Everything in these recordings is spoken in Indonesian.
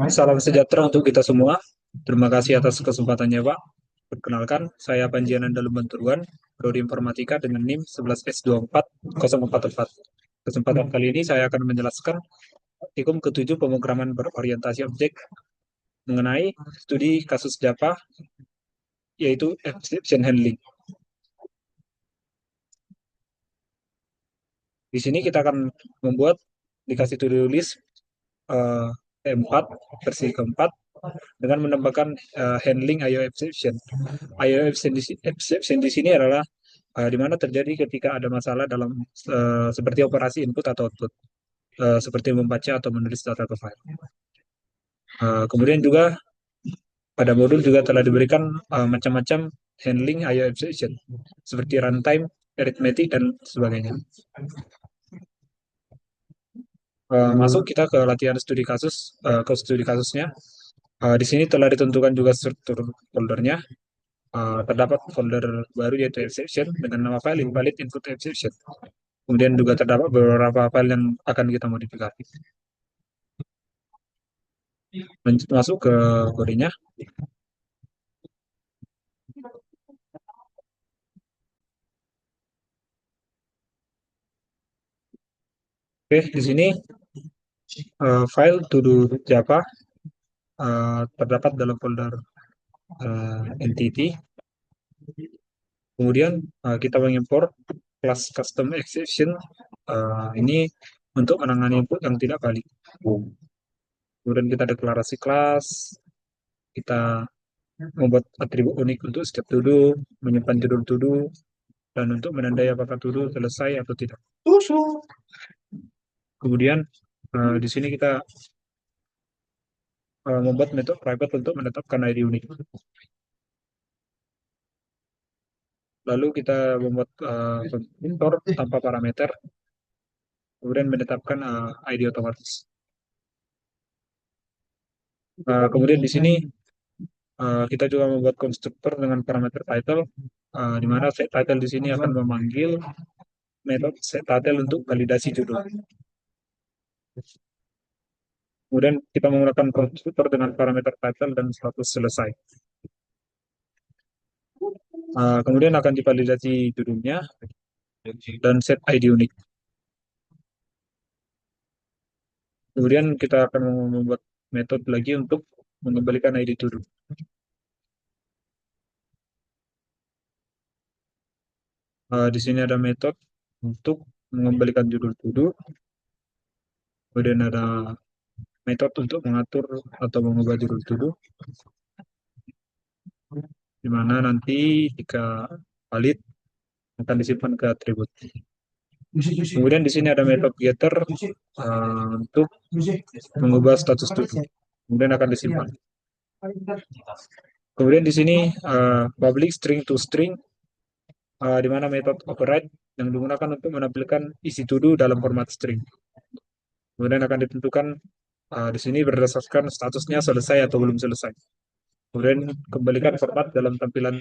Salam sejahtera untuk kita semua. Terima kasih atas kesempatannya, Pak. Perkenalkan, saya Panjian Andalu Bantuan, Prodi Informatika dengan NIM 11S24044. Kesempatan kali ini saya akan menjelaskan praktikum ketujuh pemrograman berorientasi objek mengenai studi kasus Java, yaitu exception handling. Di sini kita akan membuat dikasih to-do list eh, E4 versi keempat dengan menambahkan handling IO exception. IO exception di sini adalah di mana terjadi ketika ada masalah dalam seperti operasi input atau output, seperti membaca atau menulis data ke file. Kemudian juga pada modul juga telah diberikan macam-macam handling IO exception, seperti runtime, arithmetic, dan sebagainya. Masuk kita ke latihan studi kasus, ke studi kasusnya. Di sini telah ditentukan juga struktur foldernya. Terdapat folder baru yaitu exception dengan nama file invalid input exception. Kemudian juga terdapat beberapa file yang akan kita modifikasi. Masuk ke kodenya. Oke, di sini file to do Java terdapat dalam folder entity. Kemudian kita mengimpor kelas custom exception ini untuk menangani input yang tidak valid. Kemudian kita deklarasi kelas, kita membuat atribut unik untuk setiap to-do, menyimpan judul to-do, dan untuk menandai apakah to-do selesai atau tidak. Kemudian di sini kita membuat metode private untuk menetapkan ID unik. Lalu kita membuat konstruktor tanpa parameter, kemudian menetapkan ID otomatis. Kemudian di sini kita juga membuat konstruktor dengan parameter title, di mana set title di sini akan memanggil metode set title untuk validasi judul. Kemudian kita menggunakan konstruktor dengan parameter title dan status selesai. Kemudian akan divalidasi judulnya dan set ID unik. Kemudian kita akan membuat metode lagi untuk mengembalikan ID to do. Di sini ada metode untuk mengembalikan judul to do. Kemudian ada metode untuk mengatur atau mengubah judul to do, di mana nanti jika valid akan disimpan ke atribut. Kemudian di sini ada metode getter untuk mengubah status to do. Kemudian akan disimpan. Kemudian di sini public string to string, di mana metode override yang digunakan untuk menampilkan isi to do dalam format string. Kemudian akan ditentukan di sini berdasarkan statusnya selesai atau belum selesai. Kemudian kembalikan format dalam tampilan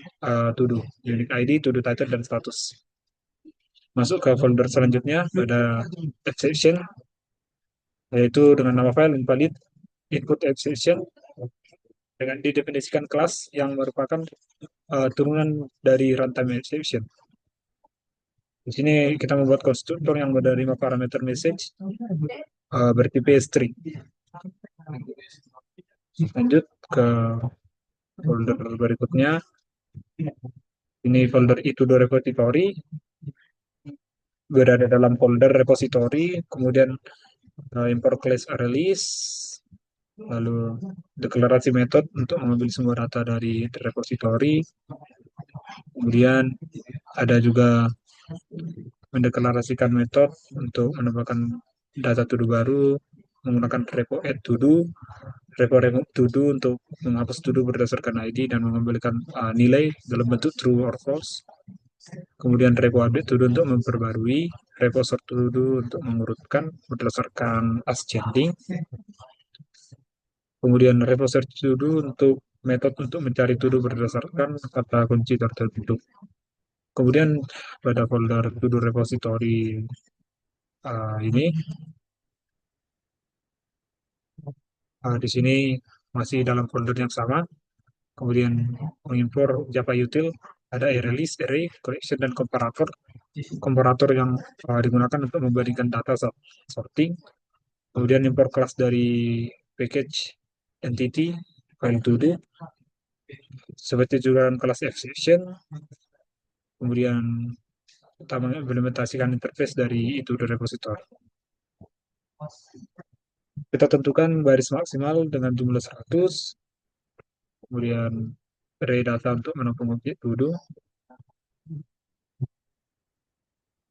to do, unique ID, to do title, dan status. Masuk ke folder selanjutnya, ada exception, yaitu dengan nama file invalid input exception, dengan didefinisikan kelas yang merupakan turunan dari runtime exception. Di sini kita membuat konstruktor yang menerima parameter message bertipe string. Lanjut ke folder berikutnya. Ini folder itu repository, berada dalam folder repository, kemudian import class release, lalu deklarasi metode untuk mengambil semua data dari repository, kemudian ada juga mendeklarasikan metode untuk menambahkan data to do baru menggunakan repo add to do, repo remove to do untuk menghapus to do berdasarkan ID dan mengembalikan nilai dalam bentuk true or false. Kemudian repo update to do untuk memperbarui, repo sort to do untuk mengurutkan berdasarkan ascending. Kemudian repo search to do untuk metode untuk mencari to do berdasarkan kata kunci tertentu. Kemudian pada folder to do repository ini Di sini masih dalam folder yang sama. Kemudian mengimpor Java util, ada release, array, collection, dan komparator. Komparator yang digunakan untuk membandingkan data saat sorting. Kemudian impor kelas dari package entity, file to do, seperti juga kelas exception. Kemudian kita mengimplementasikan interface dari itu dari repository. Kita tentukan baris maksimal dengan jumlah 100, kemudian array data untuk menampung objek to.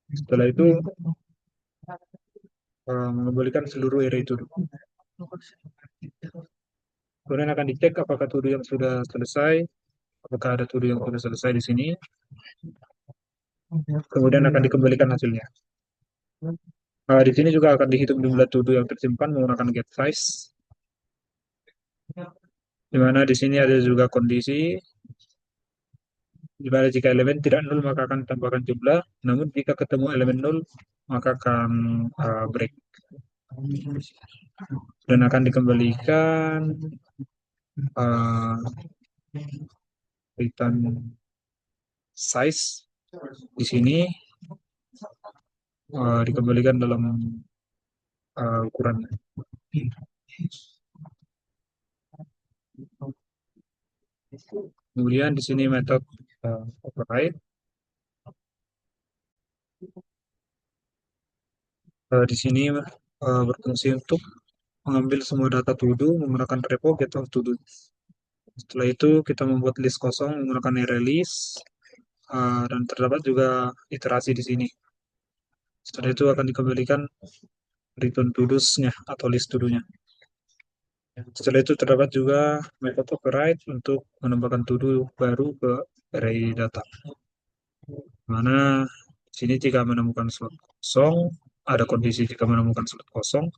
Setelah itu mengembalikan seluruh array to. Kemudian akan dicek apakah to yang sudah selesai, apakah ada to yang sudah selesai di sini. Kemudian akan dikembalikan hasilnya. Di sini juga akan dihitung jumlah to yang tersimpan menggunakan get size. Di mana di sini ada juga kondisi di mana jika elemen tidak nol maka akan tambahkan jumlah, namun jika ketemu elemen nol maka akan break dan akan dikembalikan uh, return size di sini dikembalikan dalam ukuran. Kemudian di sini metode override. Di sini berfungsi untuk mengambil semua data to do menggunakan repo get of to do. Setelah itu kita membuat list kosong menggunakan release dan terdapat juga iterasi di sini. Setelah itu akan dikembalikan return to nya atau list to do-nya. Setelah itu terdapat juga metode override untuk menambahkan to do baru ke array data. Mana di sini jika menemukan slot kosong, ada kondisi jika menemukan slot kosong,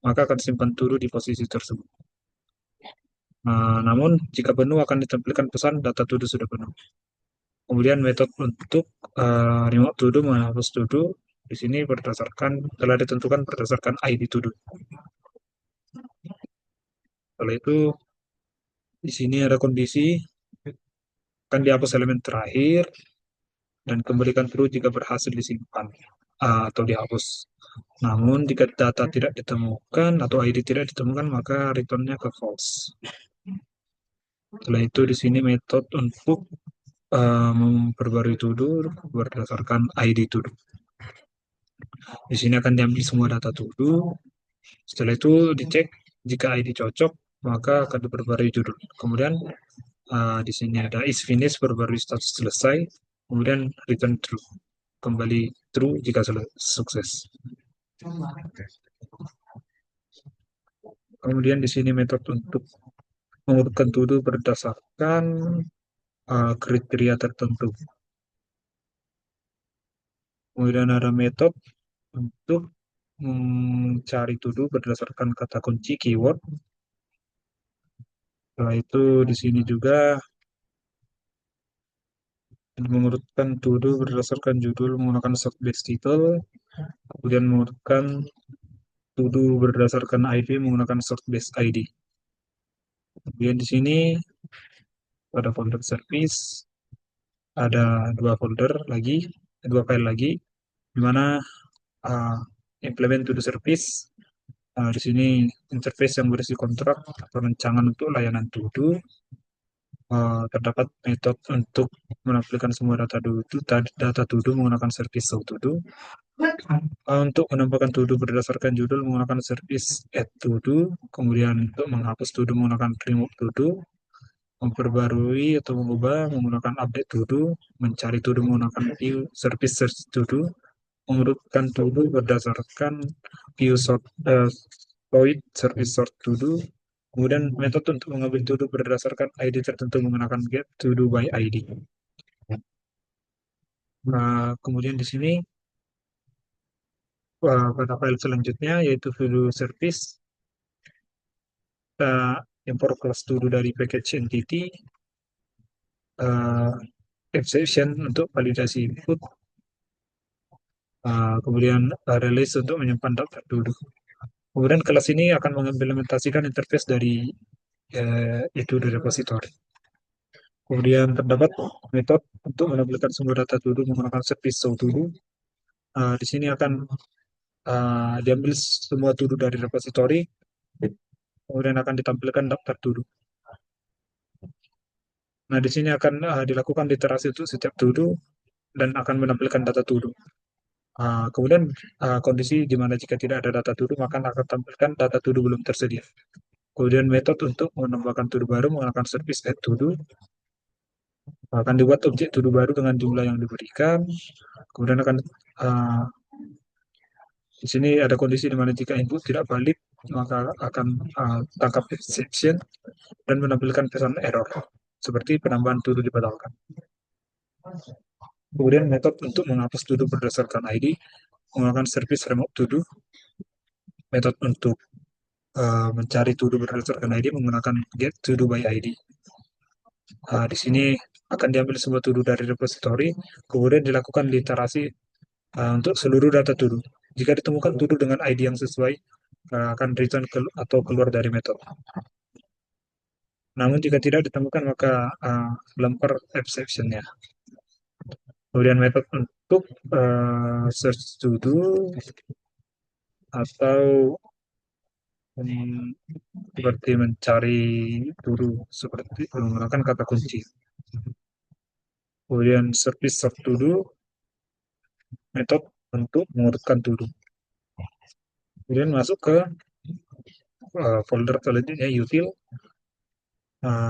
maka akan simpan to do di posisi tersebut. Namun jika penuh akan ditampilkan pesan data to do sudah penuh. Kemudian metode untuk remove to do menghapus to do di sini telah ditentukan berdasarkan ID to do. Setelah itu di sini ada kondisi akan dihapus elemen terakhir dan kembalikan true jika berhasil disimpan atau dihapus. Namun jika data tidak ditemukan atau ID tidak ditemukan maka returnnya ke false. Setelah itu di sini metode untuk memperbarui to do berdasarkan ID to do. Di sini akan diambil semua data to do. Setelah itu dicek jika ID cocok maka akan diperbarui judul. Kemudian di sini ada is finish perbarui status selesai. Kemudian return true. Kembali true jika sukses. Kemudian di sini metode untuk mengurutkan to do berdasarkan kriteria tertentu. Kemudian ada metode untuk mencari to do berdasarkan kata kunci keyword. Setelah itu di sini juga mengurutkan to do berdasarkan judul menggunakan sort based title. Kemudian mengurutkan to do berdasarkan ID menggunakan sort based ID. Kemudian di sini pada folder service ada dua file lagi, di mana uh, implement to the service. Di sini interface yang berisi kontrak atau rancangan untuk layanan to do. Terdapat metode untuk menampilkan semua data to do menggunakan service to do. Untuk menambahkan to do berdasarkan judul menggunakan service add to do. Kemudian untuk menghapus to do menggunakan remove to do. Memperbarui atau mengubah menggunakan update to do, mencari to do menggunakan view service search to do, mengurutkan to do berdasarkan view sort void service sort to do, kemudian metode untuk mengambil to do berdasarkan ID tertentu menggunakan get to do by ID. Kemudian di sini pada file selanjutnya yaitu to do service, kita import kelas to do dari package entity, exception untuk validasi input, kemudian release untuk menyimpan daftar dulu. Kemudian kelas ini akan mengimplementasikan interface dari itu dari repository. Kemudian terdapat metode untuk menampilkan sumber data to do menggunakan service so to do. Di sini akan diambil semua to do dari repository, kemudian akan ditampilkan daftar to do. Nah, di sini akan dilakukan literasi untuk setiap to do dan akan menampilkan data to do. Kemudian kondisi di mana jika tidak ada data to do, maka akan tampilkan data to do belum tersedia. Kemudian metode untuk menambahkan to do baru menggunakan service add to do. Akan dibuat objek to do baru dengan jumlah yang diberikan. Kemudian akan uh, di sini ada kondisi di mana jika input tidak valid, maka akan tangkap exception dan menampilkan pesan error, seperti penambahan to do dibatalkan. Kemudian metode untuk menghapus to do berdasarkan ID menggunakan service remove to do. Metode untuk mencari to do berdasarkan ID menggunakan get to do by ID. Di sini akan diambil sebuah to do dari repository, kemudian dilakukan literasi untuk seluruh data to do. Jika ditemukan to do dengan ID yang sesuai, akan return atau keluar dari metode. Namun jika tidak ditemukan, maka lempar exception-nya. Kemudian metode untuk search to do atau seperti mencari to do seperti menggunakan kata kunci. Kemudian service of to do, metode untuk mengurutkan to do. Kemudian masuk ke folder selanjutnya util.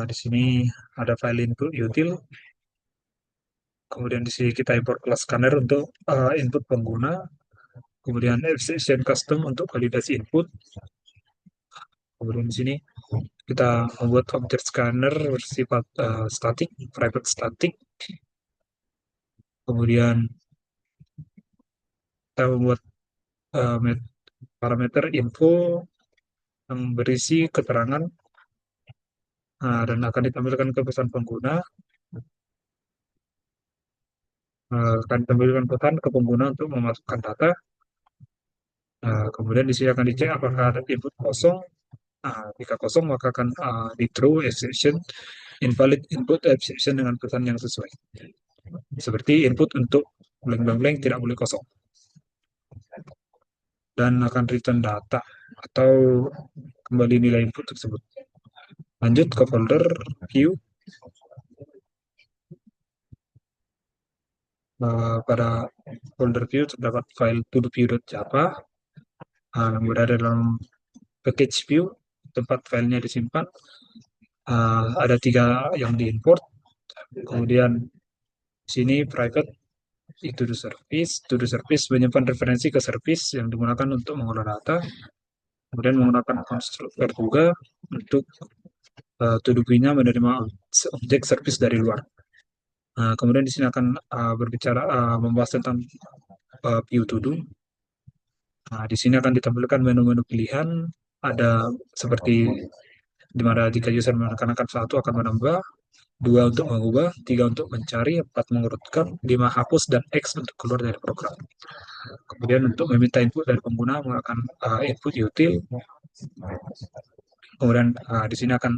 Di sini ada file input util. Kemudian di sini kita import kelas scanner untuk input pengguna. Kemudian exception custom untuk validasi input. Kemudian di sini kita membuat object scanner bersifat static, private static. Kemudian kita membuat uh, parameter info yang berisi keterangan dan akan ditampilkan ke pesan pengguna. Akan ditampilkan pesan ke pengguna untuk memasukkan data. Kemudian di sini akan dicek apakah ada input kosong. Jika kosong, maka akan di throw exception invalid input exception dengan pesan yang sesuai. Seperti input untuk blank blank blank tidak boleh kosong. Dan akan return data atau kembali nilai input tersebut. Lanjut ke folder view. Pada folder view terdapat file todo-view.java yang berada dalam package view, tempat filenya disimpan. Ada 3 yang diimport. Kemudian sini private itu to do service menyimpan referensi ke service yang digunakan untuk mengolah data. Kemudian menggunakan konstruktor juga untuk to do view-nya menerima objek service dari luar. Kemudian di sini akan berbicara membahas tentang view to do. Di sini akan ditampilkan menu-menu pilihan, ada seperti di mana jika user menekan satu akan menambah, 2 untuk mengubah, 3 untuk mencari, 4 mengurutkan, 5 hapus, dan X untuk keluar dari program. Kemudian untuk meminta input dari pengguna menggunakan input util. Kemudian di sini akan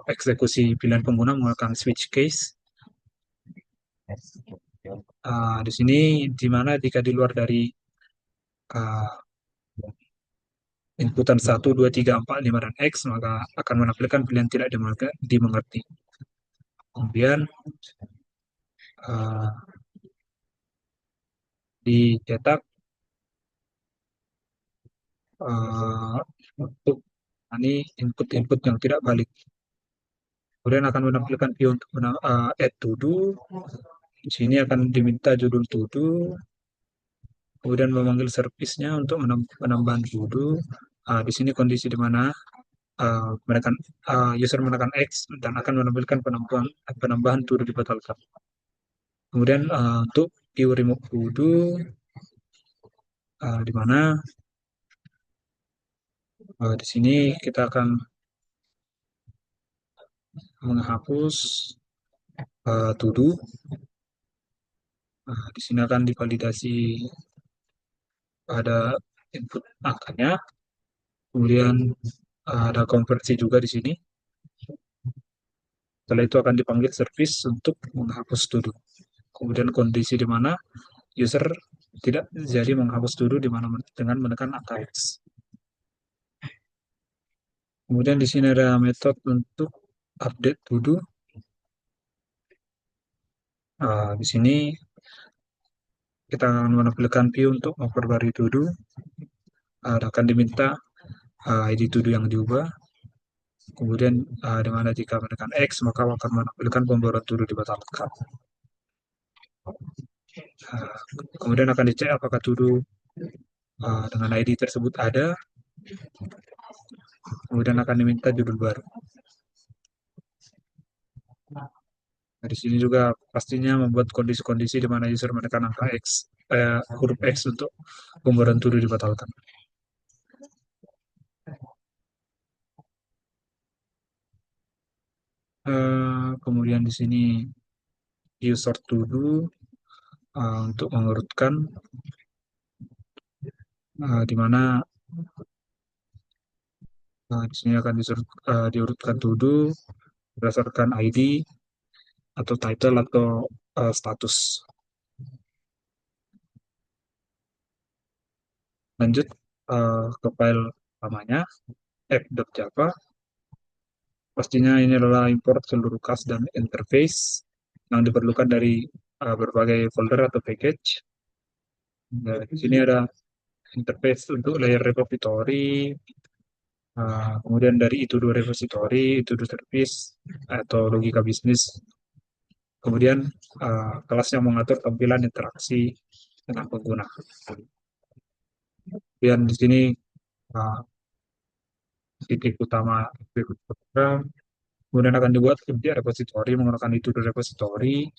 eksekusi pilihan pengguna menggunakan switch case. Di sini di mana jika di luar dari inputan 1, 2, 3, 4, 5, dan X, maka akan menampilkan pilihan tidak dimengerti. Kemudian dicetak untuk ini input-input yang tidak valid. Kemudian akan menampilkan view untuk add to do. Di sini akan diminta judul to do. Kemudian memanggil service-nya untuk menambahkan to do. Di sini kondisi di mana menekan user menekan X dan akan menampilkan penambahan to do dibatalkan. Kemudian untuk view remove to do di mana di sini kita akan menghapus to do. Di sini akan divalidasi pada input angkanya. Kemudian ada konversi juga di sini. Setelah itu akan dipanggil service untuk menghapus to do. Kemudian kondisi di mana user tidak jadi menghapus to do di mana dengan menekan angka X. Kemudian di sini ada metode untuk update to do. Di sini kita akan menampilkan view untuk memperbarui to do. Akan diminta ID to do yang diubah. Kemudian di mana jika menekan X maka akan menampilkan pembaruan to do dibatalkan. Uh, Kemudian akan dicek apakah to do dengan ID tersebut ada. Kemudian akan diminta judul baru. Nah, di sini juga pastinya membuat kondisi-kondisi di mana user menekan angka X, huruf X untuk pembaruan to do dibatalkan. Kemudian di sini use sort to do untuk mengurutkan di mana di sini akan diurutkan to do berdasarkan ID atau title atau status. Lanjut ke file lamanya app.java. Pastinya ini adalah import seluruh class dan interface yang diperlukan dari berbagai folder atau package. Nah, di sini ada interface untuk layer repository, kemudian dari itu dua repository, itu dua service atau logika bisnis. Kemudian kelas yang mengatur tampilan interaksi dengan pengguna. Kemudian di sini uh, titik utama program. Kemudian akan dibuat objek repository menggunakan itu dua repository,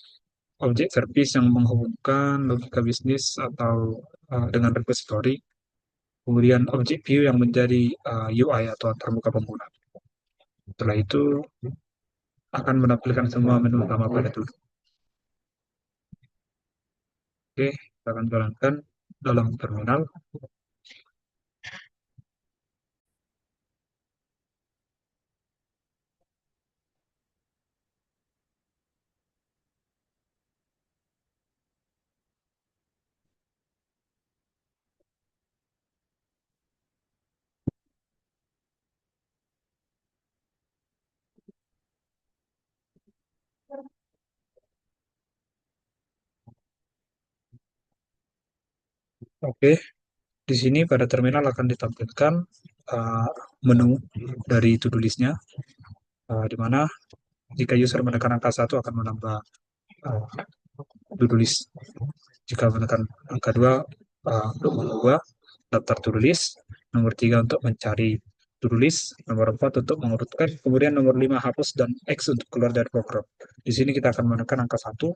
objek service yang menghubungkan logika bisnis atau dengan repository. Kemudian objek view yang menjadi UI atau antarmuka pengguna. Setelah itu akan menampilkan semua menu utama pada to. Oke, kita akan jalankan dalam terminal. Oke, di sini pada terminal akan ditampilkan uh, menu dari to-do list-nya, di mana jika user menekan angka 1 akan menambah uh, to-do list. Jika menekan angka 2 untuk mengubah daftar to-do list, nomor 3 untuk mencari to-do list, nomor 4 untuk mengurutkan, kemudian nomor 5 hapus dan X untuk keluar dari program. Di sini kita akan menekan angka 1,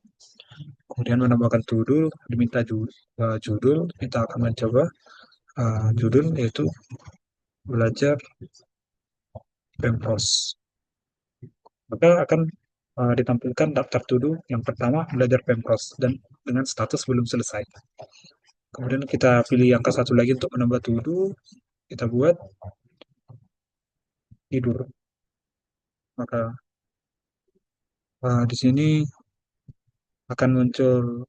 kemudian menambahkan judul, diminta judul, kita akan mencoba judul yaitu belajar Pempros. Maka akan ditampilkan daftar to-do yang pertama belajar Pempros dan dengan status belum selesai. Kemudian kita pilih angka 1 lagi untuk menambah to-do, kita buat tidur. Maka di sini akan muncul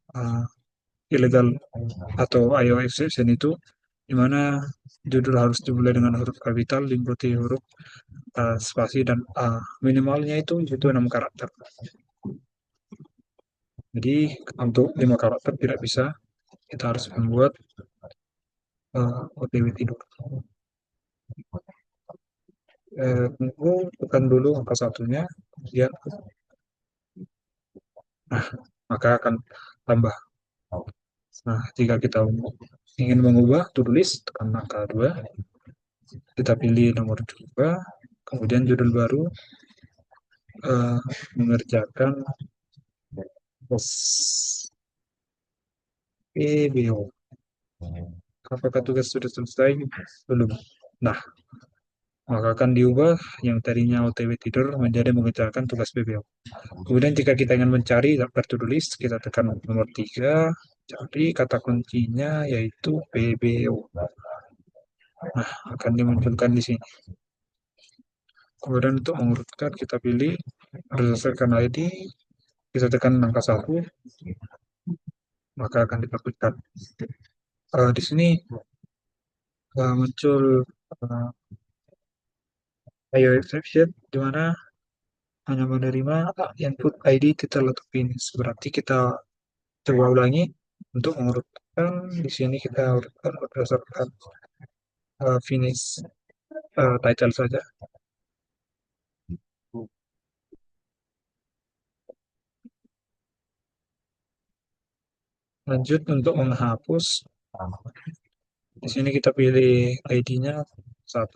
illegal atau IO exception itu di mana judul harus dimulai dengan huruf kapital, diikuti huruf spasi dan minimalnya itu 6 karakter. Jadi untuk 5 karakter tidak bisa, kita harus membuat OTW tidur. Tunggu, tekan dulu angka satunya, kemudian maka akan tambah. Nah, jika kita ingin mengubah to-do list, tekan angka 2, kita pilih nomor 2, kemudian judul baru, mengerjakan pos PBO. Apakah tugas sudah selesai? Belum. Nah, maka akan diubah yang tadinya OTW tidur menjadi mengerjakan tugas PBO. Kemudian jika kita ingin mencari daftar to-do list, kita tekan nomor 3, cari kata kuncinya yaitu PBO. Nah, akan dimunculkan di sini. Kemudian untuk mengurutkan kita pilih berdasarkan ID, kita tekan angka 1, maka akan diterbitkan. Di sini muncul uh, IO exception di mana hanya menerima input ID kita letak finish. Berarti kita coba ulangi untuk mengurutkan. Di sini kita urutkan berdasarkan finish title saja. Lanjut untuk menghapus. Di sini kita pilih ID-nya 1.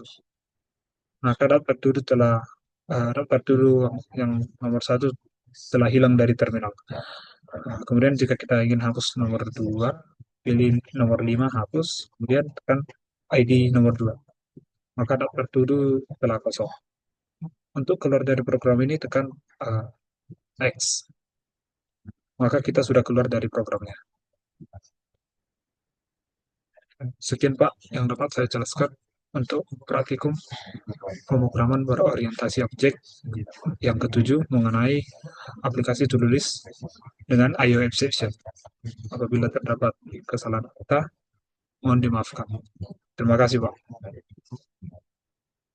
Maka dapat dulu yang nomor 1 setelah hilang dari terminal. Nah, kemudian jika kita ingin hapus nomor 2, pilih nomor 5 hapus, kemudian tekan ID nomor 2. Maka dapat dulu setelah kosong. Untuk keluar dari program ini tekan X. Maka kita sudah keluar dari programnya. Sekian Pak yang dapat saya jelaskan untuk praktikum pemrograman berorientasi objek yang ketujuh mengenai aplikasi to-do list dengan IO exception. Apabila terdapat kesalahan kata, mohon dimaafkan. Terima kasih Pak.